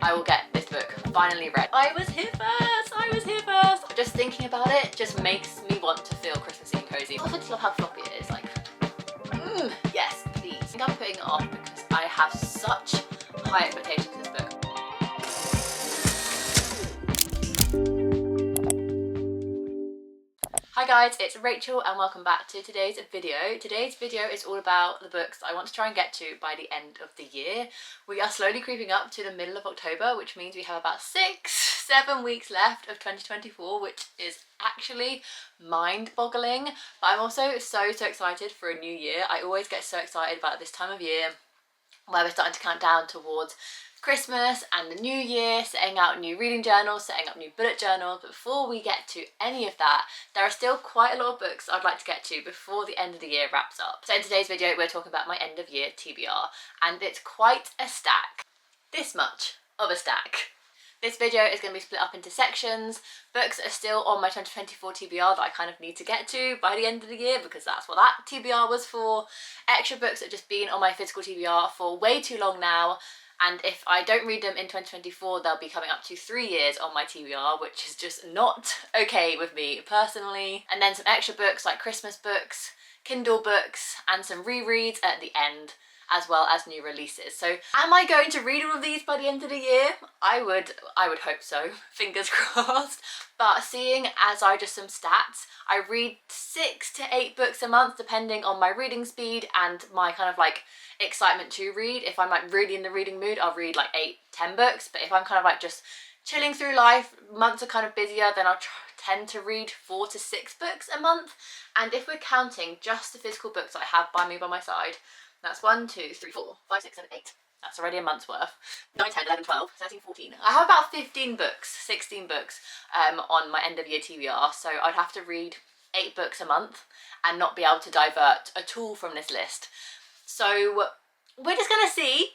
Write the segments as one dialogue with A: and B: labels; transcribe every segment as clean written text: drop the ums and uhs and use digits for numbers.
A: I will get this book finally read. I was here first. Just thinking about it just makes me want to feel Christmassy and cozy. I just love how floppy it is, like, yes, please. I think I'm putting it off because I have such high expectations for this book. Hi guys, it's Rachel and welcome back to today's video. Today's video is all about the books that I want to try and get to by the end of the year. We are slowly creeping up to the middle of October, which means we have about 6-7 weeks left of 2024, which is actually mind-boggling. But I'm also so excited for a new year. I always get so excited about this time of year where we're starting to count down towards Christmas and the new year, setting out new reading journals, setting up new bullet journals. But before we get to any of that, there are still quite a lot of books I'd like to get to before the end of the year wraps up. So in today's video, we're talking about my end of year TBR, and it's quite a stack. This much of a stack. This video is going to be split up into sections. Books are still on my 2024 TBR that I kind of need to get to by the end of the year because that's what that TBR was for. Extra books that have just been on my physical TBR for way too long now. And if I don't read them in 2024, they'll be coming up to 3 years on my TBR, which is just not okay with me personally. And then some extra books like Christmas books, Kindle books, and some rereads at the end, as well as new releases. So am I going to read all of these by the end of the year? I would hope so, fingers crossed. But seeing as I just some stats, I read 6 to 8 books a month depending on my reading speed and my kind of like excitement to read. If I'm like really in the reading mood, I'll read like 8-10 books. But if I'm kind of like just chilling through life, months are kind of busier, then I'll tend to read 4 to 6 books a month. And if we're counting just the physical books that I have by me by my side, that's 1, 2, 3, 4, 5, 6, 7, 8. That's already a month's worth. 9, 10, 11, 12, 13, 14. I have about 15 books, 16 books on my end of year TBR. So I'd have to read 8 books a month and not be able to divert at all from this list. So we're just gonna see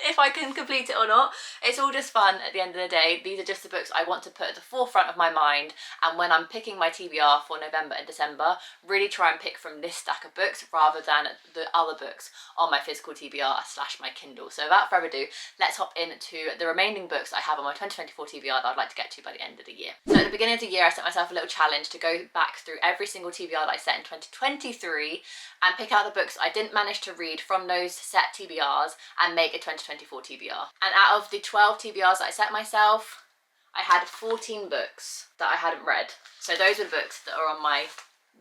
A: if I can complete it or not. It's all just fun at the end of the day. These are just the books I want to put at the forefront of my mind, and when I'm picking my TBR for November and December, really try and pick from this stack of books rather than the other books on my physical TBR / my Kindle. So without further ado, let's hop into the remaining books I have on my 2024 TBR that I'd like to get to by the end of the year. So at the beginning of the year, I set myself a little challenge to go back through every single TBR that I set in 2023 and pick out the books I didn't manage to read from those set TBRs and make a 2024 TBR. And out of the 12 TBRs that I set myself, I had 14 books that I hadn't read. So those were the books that are on my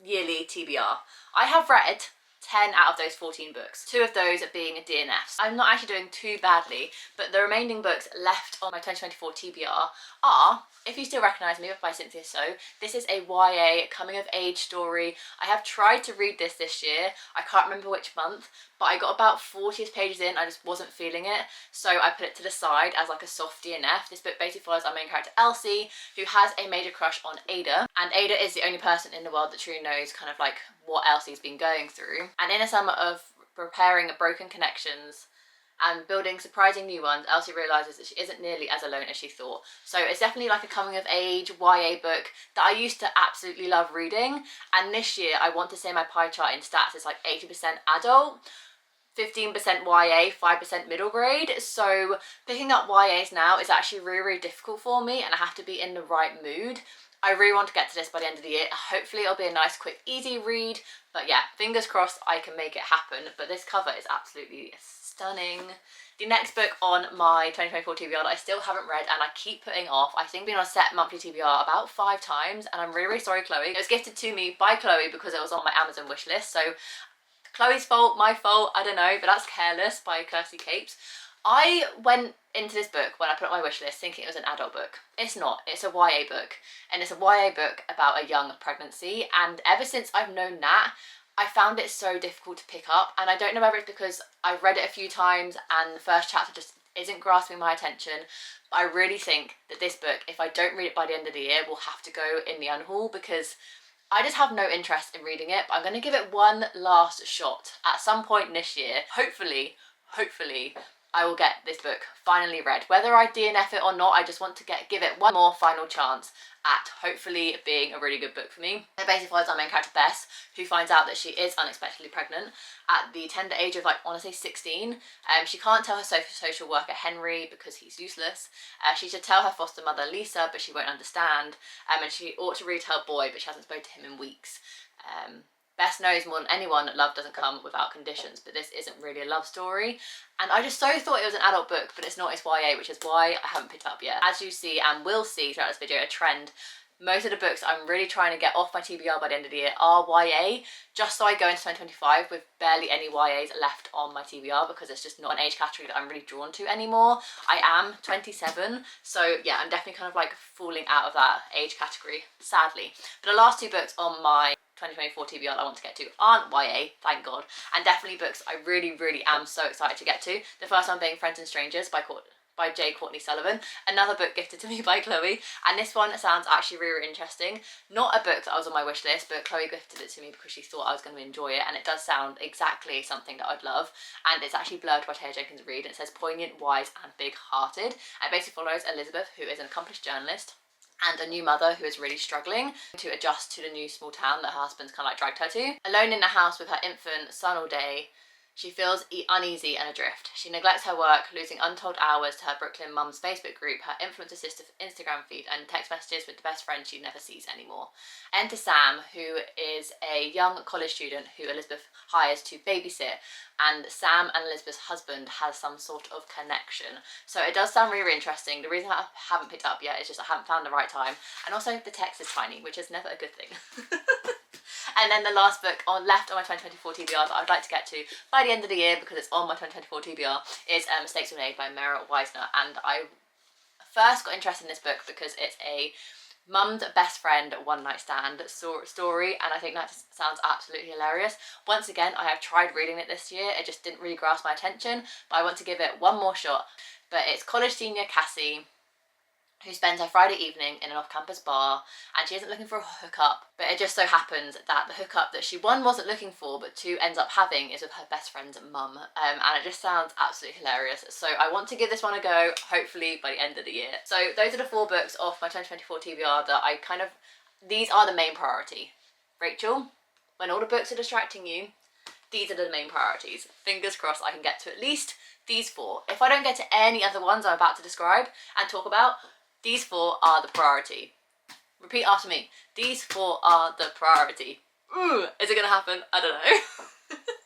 A: yearly TBR. I have read 10 out of those 14 books, 2 of those being DNFs. I'm not actually doing too badly, but the remaining books left on my 2024 TBR are, if you still recognise me, by Cynthia So. This is a YA coming of age story. I have tried to read this year. I can't remember which month, but I got about 40 pages in, I just wasn't feeling it, so I put it to the side as like a soft DNF. This book basically follows our main character Elsie, who has a major crush on Ada, and Ada is the only person in the world that truly knows kind of like what Elsie's been going through. And in a summer of repairing broken connections and building surprising new ones, Elsie realises that she isn't nearly as alone as she thought. So it's definitely like a coming of age YA book that I used to absolutely love reading, and this year I want to say my pie chart in stats is like 80% adult, 15% YA, 5% middle grade. So picking up YAs now is actually really difficult for me, and I have to be in the right mood. I really want to get to this by the end of the year. Hopefully it'll be a nice, quick, easy read. But yeah, fingers crossed I can make it happen. But this cover is absolutely stunning. The next book on my 2024 TBR that I still haven't read and I keep putting off, I think been on a set monthly TBR about 5 times, and I'm really sorry, Chloe. It was gifted to me by Chloe because it was on my Amazon wishlist. So Chloe's fault, my fault, I don't know, but that's Careless by Kirsty Capes. I went into this book when I put it on my wish list thinking it was an adult book. It's not, it's a YA book, and it's a YA book about a young pregnancy, and ever since I've known that, I found it so difficult to pick up, and I don't know whether it's because I've read it a few times and the first chapter just isn't grasping my attention, but I really think that this book, if I don't read it by the end of the year, will have to go in the unhaul because I just have no interest in reading it. But I'm going to give it one last shot at some point this year. Hopefully I will get this book finally read. Whether I DNF it or not, I just want to give it one more final chance at hopefully being a really good book for me. It basically follows our main character Bess, who finds out that she is unexpectedly pregnant at the tender age of, like, I want to say 16. She can't tell her social worker Henry because he's useless. She should tell her foster mother Lisa, but she won't understand. And she ought to really tell Boy, but she hasn't spoken to him in weeks. Bess knows more than anyone that love doesn't come without conditions, but this isn't really a love story. And I just so thought it was an adult book, but it's not, it's YA, which is why I haven't picked it up yet. As you see and will see throughout this video, a trend. Most of the books I'm really trying to get off my TBR by the end of the year are YA, just so I go into 2025 with barely any YAs left on my TBR, because it's just not an age category that I'm really drawn to anymore. I am 27, so yeah, I'm definitely kind of like falling out of that age category, sadly. But the last two books on my 2024 TBR I want to get to aren't YA, thank God, and definitely books I really am so excited to get to. The first one being Friends and Strangers by J. Courtney Sullivan, another book gifted to me by Chloe, and this one sounds actually really interesting. Not a book that was on my wish list, but Chloe gifted it to me because she thought I was going to enjoy it, and it does sound exactly something that I'd love. And it's actually blurred by Taylor Jenkins Reid, and it says poignant, wise and big-hearted. It basically follows Elizabeth, who is an accomplished journalist and a new mother who is really struggling to adjust to the new small town that her husband's kind of like dragged her to. Alone in the house with her infant son all day, she feels uneasy and adrift. She neglects her work, losing untold hours to her Brooklyn Mums Facebook group, her influencer sister Instagram feed, and text messages with the best friend she never sees anymore. Enter Sam, who is a young college student who Elizabeth hires to babysit, and Sam and Elizabeth's husband has some sort of connection. So it does sound really interesting. The reason I haven't picked it up yet is just I haven't found the right time, and also the text is tiny, which is never a good thing. And then the last book left on my 2024 TBR that I'd like to get to by the end of the year, because it's on my 2024 TBR, is Mistakes Were Made by Meryl Weisner. And I first got interested in this book because it's a mum's best friend one night stand story, and I think that sounds absolutely hilarious. Once again, I have tried reading it this year, it just didn't really grasp my attention, but I want to give it one more shot. But it's college senior Cassie, who spends her Friday evening in an off-campus bar, and she isn't looking for a hookup, but it just so happens that the hookup that she, one, wasn't looking for, but two, ends up having is with her best friend's mum, and it just sounds absolutely hilarious. So I want to give this one a go, hopefully by the end of the year. So those are the 4 books off my 2024 TBR that I kind of, these are the main priority. Rachel, when all the books are distracting you, these are the main priorities. Fingers crossed I can get to at least these 4. If I don't get to any other ones I'm about to describe and talk about, these 4 are the priority. Repeat after me. These 4 are the priority. Ooh, is it gonna happen? I don't know.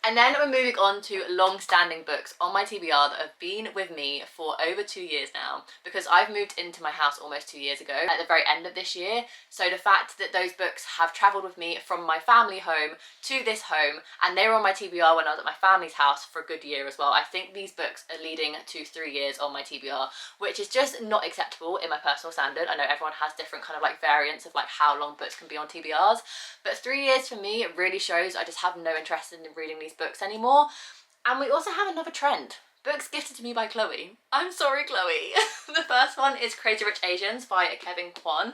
A: And then we're moving on to long-standing books on my TBR that have been with me for over 2 years now, because I've moved into my house almost 2 years ago at the very end of this year. So the fact that those books have travelled with me from my family home to this home, and they were on my TBR when I was at my family's house for a good year as well. I think these books are leading to 3 years on my TBR, which is just not acceptable in my personal standard. I know everyone has different kind of like variants of like how long books can be on TBRs, but 3 years for me, it really shows I just have no interest in reading these books anymore. And we also have another trend. Books gifted to me by Chloe. I'm sorry, Chloe. The first one is Crazy Rich Asians by Kevin Kwan,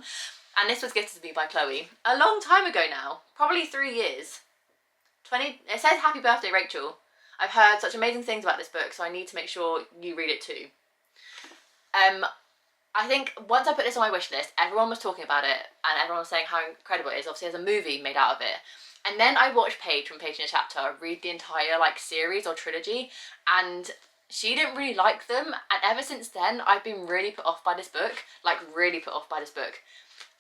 A: and this was gifted to me by Chloe a long time ago now, probably 3 years. It says happy birthday, Rachel. I've heard such amazing things about this book, so I need to make sure you read it too. I think once I put this on my wish list, everyone was talking about it and everyone was saying how incredible it is. Obviously there's a movie made out of it. And then I watched Paige from Page in a Chapter read the entire like series or trilogy, and she didn't really like them, and ever since then I've been really put off by this book, like really put off by this book.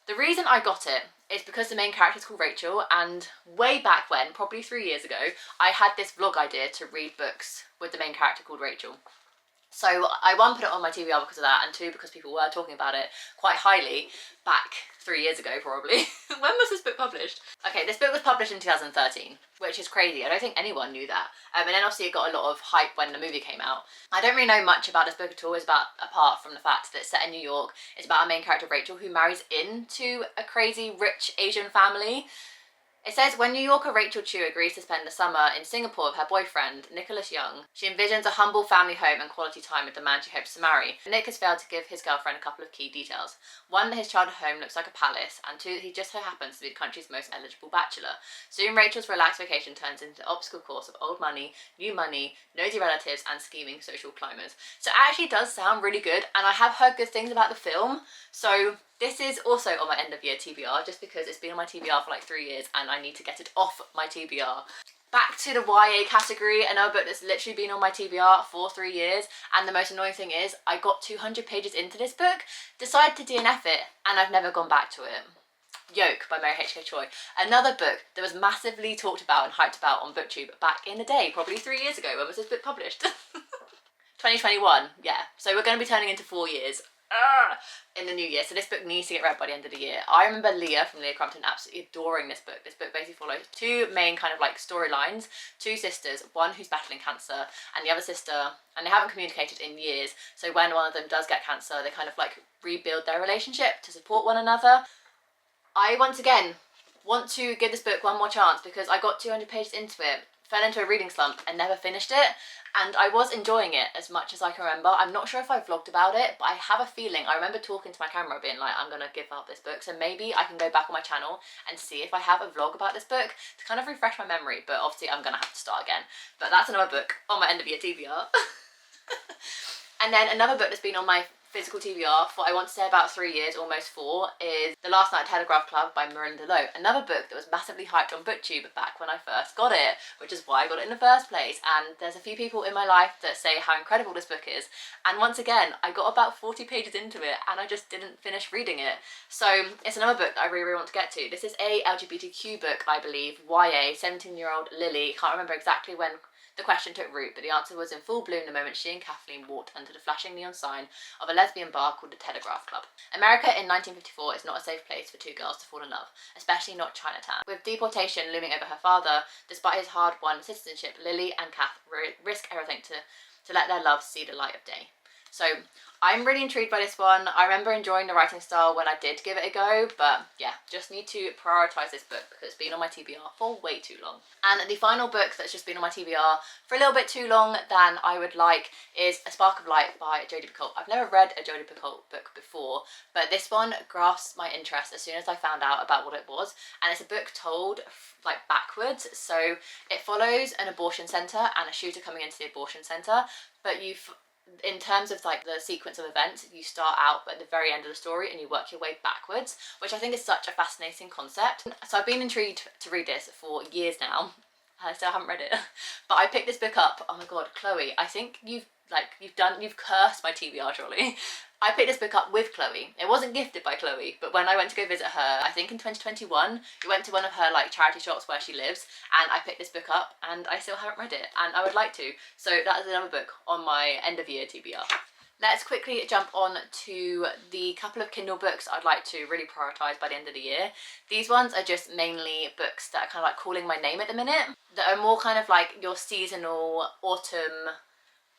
A: The reason I got it is because the main character is called Rachel, and way back when, probably 3 years ago, I had this vlog idea to read books with the main character called Rachel. So I, one, put it on my TBR because of that, and two, because people were talking about it quite highly back 3 years ago probably. When was this book published? Okay, this book was published in 2013, which is crazy. I don't think anyone knew that. And then obviously it got a lot of hype when the movie came out. I don't really know much about this book at all, apart from the fact that it's set in New York. It's about our main character Rachel, who marries into a crazy rich Asian family. It says, when New Yorker Rachel Chu agrees to spend the summer in Singapore with her boyfriend, Nicholas Young, she envisions a humble family home and quality time with the man she hopes to marry. Nick has failed to give his girlfriend a couple of key details. One, that his childhood home looks like a palace, and two, that he just so happens to be the country's most eligible bachelor. Soon, Rachel's relaxed vacation turns into an obstacle course of old money, new money, nosy relatives, and scheming social climbers. So it actually does sound really good, and I have heard good things about the film, so this is also on my end of year TBR, just because it's been on my TBR for like 3 years and I need to get it off my TBR. Back to the YA category, another book that's literally been on my TBR for 3 years, and the most annoying thing is I got 200 pages into this book, decided to DNF it, and I've never gone back to it. Yoke by Mary H.K. Choi. Another book that was massively talked about and hyped about on BookTube back in the day, probably 3 years ago. When was this book published? 2021, yeah. So we're going to be turning into 4 years. In the new year, so this book needs to get read by the end of the year. I remember Leah from Leah Crumpton absolutely adoring this book. This book basically follows two main kind of like storylines, two sisters, one who's battling cancer and the other sister, and they haven't communicated in years, so when one of them does get cancer, they kind of like rebuild their relationship to support one another. I once again want to give this book one more chance because I got 200 pages into it, fell into a reading slump and never finished it, and I was enjoying it as much as I can remember. I'm not sure if I vlogged about it, but I have a feeling, I remember talking to my camera being like, I'm gonna give up this book, so maybe I can go back on my channel and see if I have a vlog about this book to kind of refresh my memory, but obviously I'm gonna have to start again. But that's another book on my end of year TBR. And then another book that's been on my physical TBR for I want to say about 3 years, almost 4, is The Last Night at Telegraph Club by Miranda Lowe. Another book that was massively hyped on BookTube back when I first got it, which is why I got it in the first place. And there's a few people in my life that say how incredible this book is. And once again, I got about 40 pages into it and I just didn't finish reading it. So it's another book that I really want to get to. This is a LGBTQ book, I believe, YA, 17-year-old Lily. Can't remember exactly when the question took root, but the answer was in full bloom the moment she and Kathleen walked under the flashing neon sign of a lesbian bar called the Telegraph Club. America in 1954 is not a safe place for two girls to fall in love, especially not Chinatown. With deportation looming over her father, despite his hard-won citizenship, Lily and Kath risk everything to let their love see the light of day. So I'm really intrigued by this one. I remember enjoying the writing style when I did give it a go, but yeah, just need to prioritise this book because it's been on my TBR for way too long. And the final book that's just been on my TBR for a little bit too long than I would like is A Spark of Light by Jodi Picoult. I've never read a Jodi Picoult book before, but this one grasped my interest as soon as I found out about what it was, and it's a book told like backwards. So it follows an abortion centre and a shooter coming into the abortion centre, but in terms of like the sequence of events, you start out at the very end of the story and you work your way backwards, which I think is such a fascinating concept. So I've been intrigued to read this for years now. I still haven't read it, but I picked this book up. Oh my god, Chloe, I think you've cursed my TBR trolley. I picked this book up with Chloe. It wasn't gifted by Chloe, but when I went to go visit her, I think in 2021, we went to one of her like charity shops where she lives, and I picked this book up and I still haven't read it, and I would like to. So that is another book on my end of year TBR. Let's quickly jump on to the couple of Kindle books I'd like to really prioritise by the end of the year. These ones are just mainly books that are kind of like calling my name at the minute, that are more kind of like your seasonal, autumn,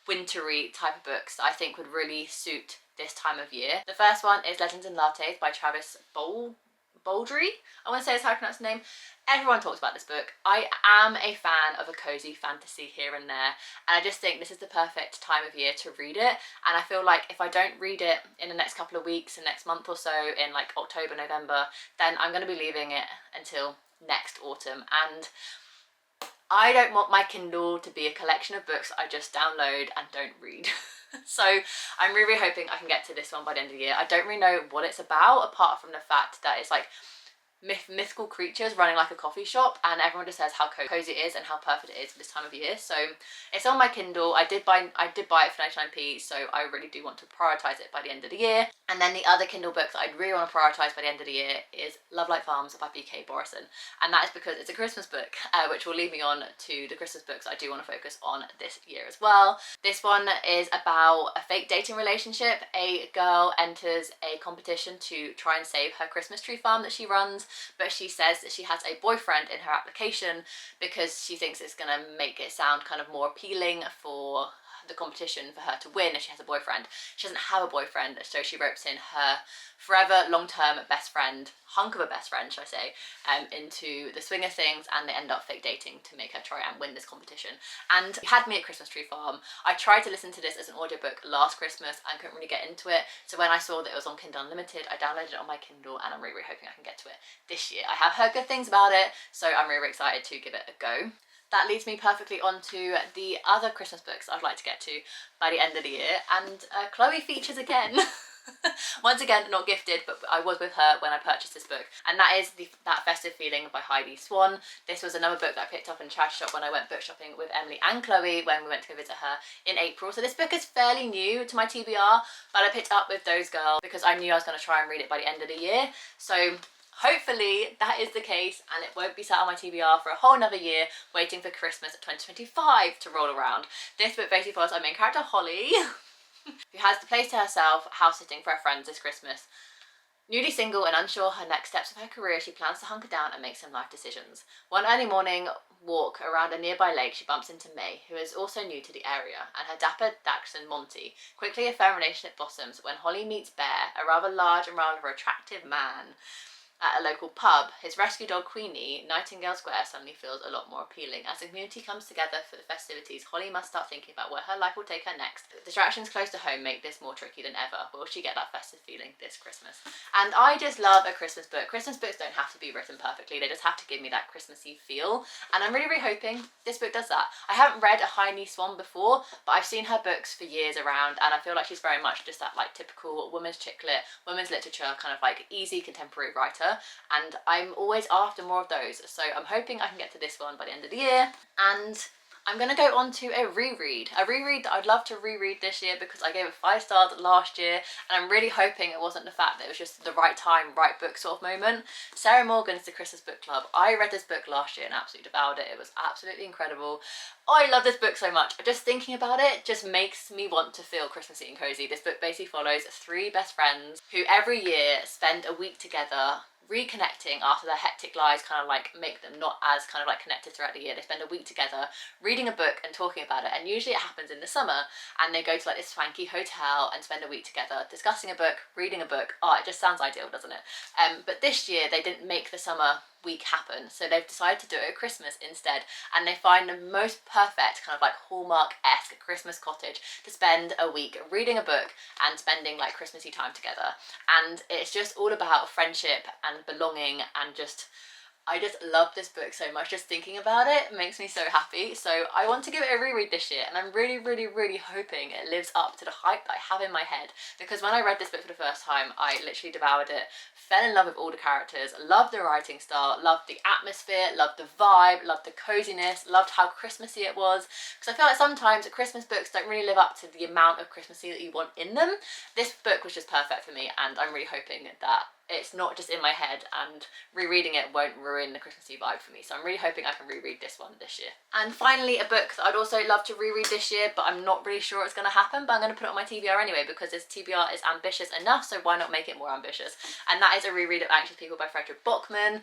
A: wintry type of books that I think would really suit this time of year. The first one is Legends and Lattes by Travis Baldry. I want to say that's how I pronounce the name. Everyone talks about this book. I am a fan of a cozy fantasy here and there, and I just think this is the perfect time of year to read it. And I feel like if I don't read it in the next couple of weeks, the next month or so, in like October, November, then I'm going to be leaving it until next autumn. And I don't want my Kindle to be a collection of books I just download and don't read. So I'm really hoping I can get to this one by the end of the year. I don't really know what it's about, apart from the fact that it's like mythical creatures running like a coffee shop, and everyone just says how cozy it is and how perfect it is for this time of year. So it's on my Kindle. I did buy it for 99p, so I really do want to prioritise it by the end of the year. And then the other Kindle book that I'd really want to prioritise by the end of the year is Love Like Farms by BK Borison, and that is because it's a Christmas book, which will lead me on to the Christmas books I do want to focus on this year as well. This one is about a fake dating relationship. A girl enters a competition to try and save her Christmas tree farm that she runs, but she says that she has a boyfriend in her application because she thinks it's going to make it sound kind of more appealing for the competition for her to win if she has a boyfriend. She doesn't have a boyfriend, so she ropes in her forever long-term best friend, hunk of a best friend should I say, into the swing of things, and they end up fake dating to make her try and win this competition. And you had me at Christmas Tree Farm. I tried to listen to this as an audiobook last Christmas and couldn't really get into it, so when I saw that it was on Kindle Unlimited, I downloaded it on my Kindle, and I'm really hoping I can get to it this year. I have heard good things about it, so I'm really excited to give it a go. That leads me perfectly onto the other Christmas books I'd like to get to by the end of the year, and Chloe features again. Once again, not gifted, but I was with her when I purchased this book, and that is That Festive Feeling by Heidi Swan. This was another book that I picked up in the charity shop when I went book shopping with Emily and Chloe when we went to go visit her in April. So this book is fairly new to my TBR, but I picked it up with those girls because I knew I was going to try and read it by the end of the year. So hopefully that is the case, and it won't be sat on my TBR for a whole another year waiting for Christmas 2025 to roll around. This book basically follows our main character Holly, who has the place to herself, house sitting for her friends this Christmas. Newly single and unsure her next steps of her career, she plans to hunker down and make some life decisions. One early morning walk around a nearby lake, she bumps into May, who is also new to the area, and her dapper dachshund Monty. Quickly a firm relationship blossoms when Holly meets Bear, a rather large and rather attractive man, at a local pub. His rescue dog Queenie, Nightingale Square, suddenly feels a lot more appealing. As the community comes together for the festivities, Holly must start thinking about where her life will take her next. Distractions close to home make this more tricky than ever. Will she get that festive feeling this Christmas? And I just love a Christmas book. Christmas books don't have to be written perfectly, they just have to give me that Christmassy feel, and I'm really hoping this book does that. I haven't read a Heidi Swan before, but I've seen her books for years around, and I feel like she's very much just that like typical women's chick lit, women's literature kind of like easy contemporary writer, and I'm always after more of those, so I'm hoping I can get to this one by the end of the year. And I'm going to go on to a reread that I'd love to reread this year because I gave it 5 stars last year, and I'm really hoping it wasn't the fact that it was just the right time, right book sort of moment. Sarah Morgan's The Christmas Book Club. I read this book last year and absolutely devoured it. It was absolutely incredible. I love this book so much. Just thinking about it just makes me want to feel Christmassy and cozy. This book basically follows 3 best friends who every year spend a week together reconnecting after their hectic lives kind of like make them not as kind of like connected throughout the year. They spend a week together reading a book and talking about it, and usually it happens in the summer, and they go to like this swanky hotel and spend a week together discussing a book, reading a book. Oh, it just sounds ideal, doesn't it? But this year they didn't make the summer week happen, so they've decided to do it at Christmas instead, and they find the most perfect kind of like Hallmark-esque Christmas cottage to spend a week reading a book and spending like Christmassy time together. And it's just all about friendship and belonging, and I just love this book so much. Just thinking about it makes me so happy. So I want to give it a reread this year, and I'm really hoping it lives up to the hype that I have in my head, because when I read this book for the first time, I literally devoured it, fell in love with all the characters, loved the writing style, loved the atmosphere, loved the vibe, loved the coziness, loved how Christmassy it was, because I feel like sometimes Christmas books don't really live up to the amount of Christmassy that you want in them. This book was just perfect for me, and I'm really hoping that it's not just in my head, and rereading it won't ruin the Christmassy vibe for me. So I'm really hoping I can reread this one this year. And finally, a book that I'd also love to reread this year, but I'm not really sure it's going to happen, but I'm going to put it on my TBR anyway because this TBR is ambitious enough, so why not make it more ambitious? And that is a reread of Anxious People by Frederick Bachman.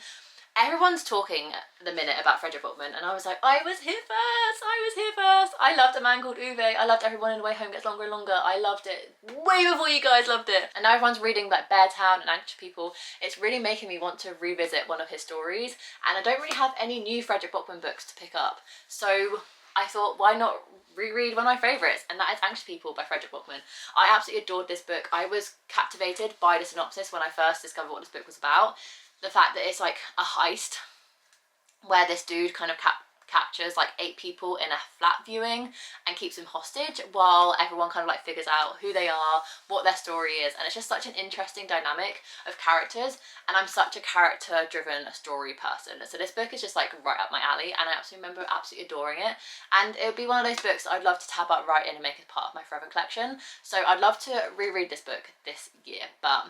A: Everyone's talking at the minute about Frederick Bachman, and I was like, I was here first. I loved A Man Called Uwe. I loved Everyone in the Way Home Gets Longer and Longer. I loved it way before you guys loved it. And now everyone's reading like Beartown and Anxious People. It's really making me want to revisit one of his stories, and I don't really have any new Frederick Bachman books to pick up. So I thought, why not reread one of my favourites, and that is Anxious People by Frederick Bachman. I absolutely adored this book. I was captivated by the synopsis when I first discovered what this book was about. The fact that it's like a heist where this dude kind of captures like 8 people in a flat viewing and keeps them hostage while everyone kind of like figures out who they are, what their story is, and it's just such an interesting dynamic of characters, and I'm such a character driven story person, so this book is just like right up my alley, and I absolutely remember absolutely adoring it, and it would be one of those books that I'd love to tab up right in and make it part of my forever collection. So I'd love to reread this book this year, but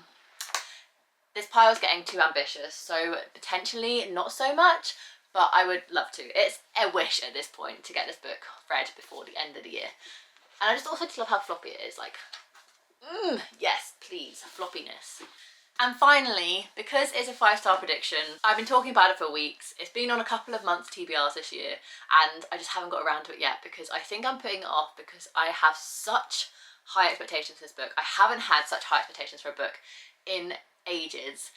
A: this pile is getting too ambitious, so potentially not so much, but I would love to. It's a wish at this point to get this book read before the end of the year. And I just also just love how floppy it is, like, yes, please, floppiness. And finally, because it's a 5-star prediction, I've been talking about it for weeks. It's been on a couple of months TBRs this year, and I just haven't got around to it yet because I think I'm putting it off because I have such high expectations for this book. I haven't had such high expectations for a book in ages.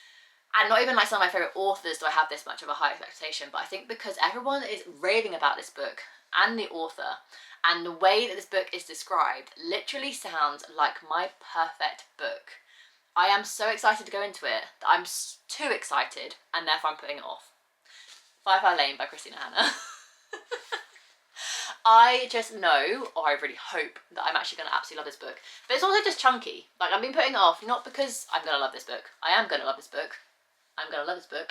A: And not even like some of my favourite authors do I have this much of a high expectation, but I think because everyone is raving about this book and the author, and the way that this book is described literally sounds like my perfect book. I am so excited to go into it that I'm too excited, and therefore I'm putting it off. 5 Hour Lane by Christina Hanna. I just know, or I really hope, that I'm actually going to absolutely love this book. But it's also just chunky. Like, I've been putting it off, not because I'm going to love this book. I am going to love this book. I'm going to love this book.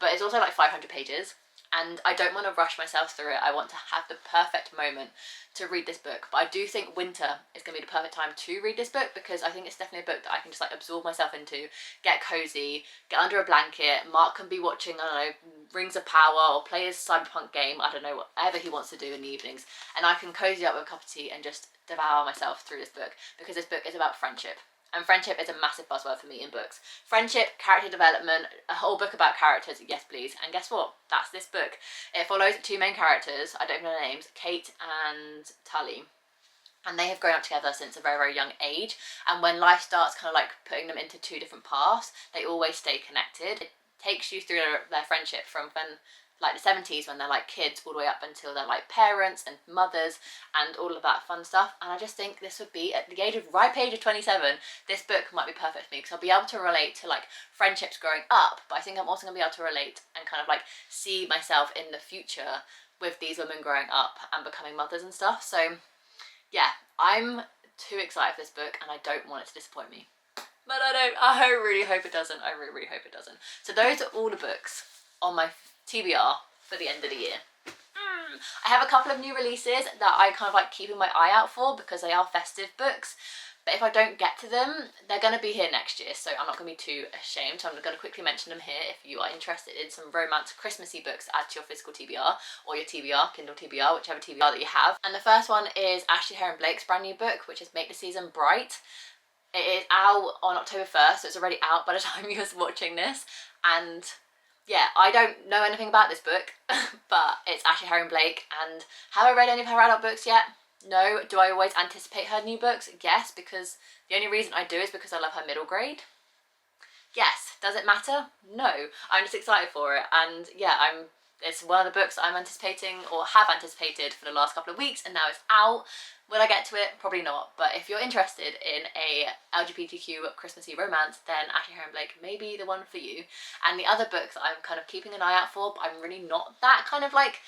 A: But it's also like 500 pages. And I don't want to rush myself through it. I want to have the perfect moment to read this book. But I do think winter is going to be the perfect time to read this book because I think it's definitely a book that I can just like absorb myself into, get cozy, get under a blanket. Mark can be watching, I don't know, Rings of Power or play his cyberpunk game. I don't know, whatever he wants to do in the evenings. And I can cozy up with a cup of tea and just devour myself through this book because this book is about friendship. And friendship is a massive buzzword for me in books. Friendship, character development, a whole book about characters, yes please. And guess what? That's this book. It follows 2 main characters, I don't know their names, Kate and Tully. And they have grown up together since a very, very young age. And when life starts kind of like putting them into 2 different paths, they always stay connected. It takes you through their friendship from when like the 70s when they're like kids all the way up until they're like parents and mothers and all of that fun stuff. And I just think this would be, at the ripe age of 27, this book might be perfect for me because I'll be able to relate to like friendships growing up, but I think I'm also going to be able to relate and kind of like see myself in the future with these women growing up and becoming mothers and stuff. So yeah, I'm too excited for this book and I don't want it to disappoint me. But I really hope it doesn't. I really, really hope it doesn't. So those are all the books on my TBR for the end of the year. I have a couple of new releases that I kind of like keeping my eye out for because they are festive books. But if I don't get to them, they're going to be here next year, so I'm not going to be too ashamed. So I'm going to quickly mention them here if you are interested in some romance Christmassy books to add to your physical TBR or your TBR, Kindle TBR, whichever TBR that you have. And the first one is Ashley Herring Blake's brand new book, which is Make the Season Bright. It is out on October 1st, so it's already out by the time you're watching this. And yeah, I don't know anything about this book, but it's Ashley Herring Blake, and have I read any of her adult books yet? No. Do I always anticipate her new books? Yes, because the only reason I do is because I love her middle grade. Yes. Does it matter? No. I'm just excited for it, and yeah, it's one of the books that I'm anticipating or have anticipated for the last couple of weeks, and now it's out. Will I get to it? Probably not. But if you're interested in a LGBTQ Christmassy romance, then Ashley Herring Blake may be the one for you. And the other books that I'm kind of keeping an eye out for, but I'm really not that kind of like,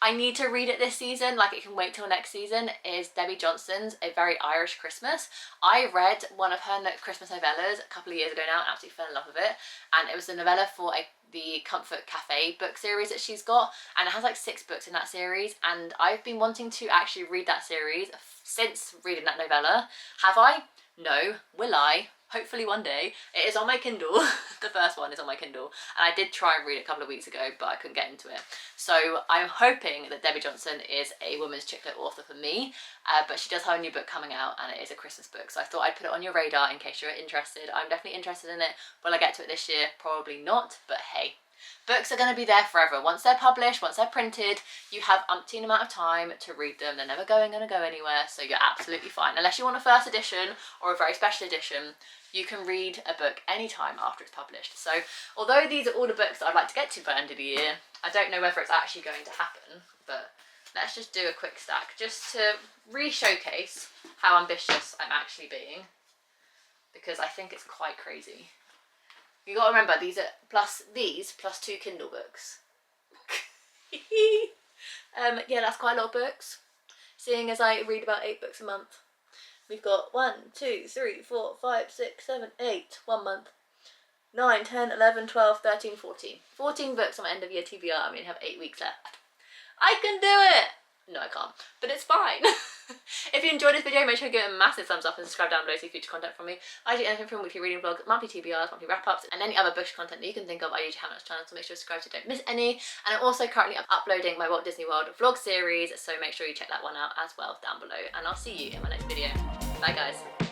A: I need to read it this season, like it can wait till next season, is Debbie Johnson's A Very Irish Christmas. I read one of her Christmas novellas a couple of years ago now and absolutely fell in love with it. And it was the novella for the Comfort Cafe book series that she's got, and it has like 6 books in that series, and I've been wanting to actually read that series since reading that novella. Have I? No. Will I? Hopefully one day. It is on my Kindle. The first one is on my Kindle, and I did try and read it a couple of weeks ago, but I couldn't get into it. So I'm hoping that Debbie Johnson is a women's chick lit author for me, but she does have a new book coming out, and it is a Christmas book, so I thought I'd put it on your radar in case you're interested. I'm definitely interested in it. Will I get to it this year? Probably not, but hey. Books are going to be there forever. Once they're published, once they're printed, you have umpteen amount of time to read them. They're never going to go anywhere, so you're absolutely fine. Unless you want a first edition or a very special edition, you can read a book anytime after it's published. So although these are all the books that I'd like to get to by the end of the year, I don't know whether it's actually going to happen, but let's just do a quick stack just to re-showcase how ambitious I'm actually being, because I think it's quite crazy. You got to remember, these are plus 2 Kindle books. Yeah, that's quite a lot of books, seeing as I read about 8 books a month. We've got 1, 2, 3, 4, 5, 6, 7, 8, 1 month, 9, 10, 11, 12, 13, 14. 14 books on my end of year TBR. I mean, I have 8 weeks left. I can do it! No, I can't, but it's fine. If you enjoyed this video, make sure you give it a massive thumbs up and subscribe down below to see future content from me. I do anything from weekly reading vlogs, monthly TBRs, monthly wrap-ups, and any other bookish content that you can think of. I usually have on this channel, so make sure to subscribe so you don't miss any. And I'm also currently uploading my Walt Disney World vlog series, so make sure you check that one out as well down below. And I'll see you in my next video. Bye guys.